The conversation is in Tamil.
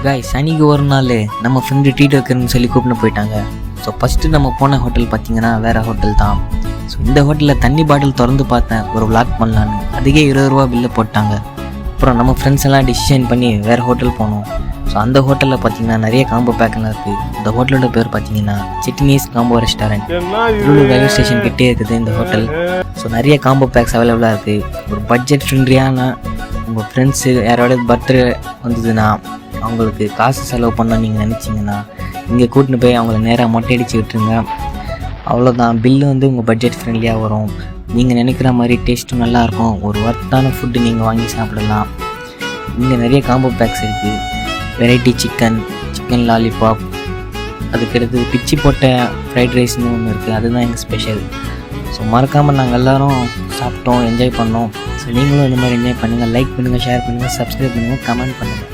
காய் சனிக்கு ஒரு நாள் நம்ம ஃப்ரெண்டு ட்ரீட் வைக்கிறேன்னு சொல்லி கூப்பிட்டு போயிட்டாங்க. ஸோ ஃபஸ்ட்டு நம்ம போன ஹோட்டல் பார்த்திங்கன்னா வேறு ஹோட்டல் தான். ஸோ இந்த ஹோட்டலில் தண்ணி பாட்டில் திறந்து பார்த்தேன் ஒரு விளாக் பண்ணலான்னு. அதுக்கே 20 ரூபா பில்லு போட்டாங்க. அப்புறம் நம்ம ஃப்ரெண்ட்ஸ் எல்லாம் டிசிஷன் பண்ணி வேறு ஹோட்டல் போனோம். ஸோ அந்த ஹோட்டலில் பார்த்திங்கன்னா நிறைய காம்போ பேக்கெல்லாம் இருக்குது. இந்த ஹோட்டலோட பேர் பார்த்திங்கன்னா Sydney's combo restaurant. Tiruvallur railway station கிட்டே இருக்குது இந்த ஹோட்டல். ஸோ நிறைய காம்போ பேக்ஸ் அவைலபிளாக இருக்குது. ஒரு பட்ஜெட் ஃப்ரெண்ட்லியான உங்கள் ஃப்ரெண்ட்ஸு யாரோட பர்த்டே வந்ததுன்னா அவங்களுக்கு காசு செலவு பண்ண நீங்கள் நினச்சிங்கன்னா இங்கே கூட்டின்னு போய் அவங்கள நேராக மொட்டை அடிச்சு விட்டுருங்க. அவ்வளோதான். பில்லு வந்து உங்கள் பட்ஜெட் ஃப்ரெண்ட்லியாக வரும். நீங்கள் நினைக்கிற மாதிரி டேஸ்ட்டும் நல்லாயிருக்கும். ஒரு ஒர்த்தான ஃபுட்டு நீங்கள் வாங்கி சாப்பிடலாம். இங்கே நிறைய காம்போ பேக்ஸ் இருக்குது. வெரைட்டி சிக்கன் லாலிபாப், அதுக்கடுத்து பிச்சு போட்ட ஃப்ரைட் ரைஸ்னு ஒன்று இருக்குது. அதுதான் எங்கள் ஸ்பெஷல். ஸோ மறக்காமல் நாங்கள் எல்லோரும் சாப்பிட்டோம், என்ஜாய் பண்ணோம். ஸோ நீங்களும் இந்த மாதிரி என்ஜாய் பண்ணுங்கள். லைக் பண்ணுங்கள், ஷேர் பண்ணுங்கள், சப்ஸ்கிரைப் பண்ணுங்கள், கமெண்ட் பண்ணுங்கள்.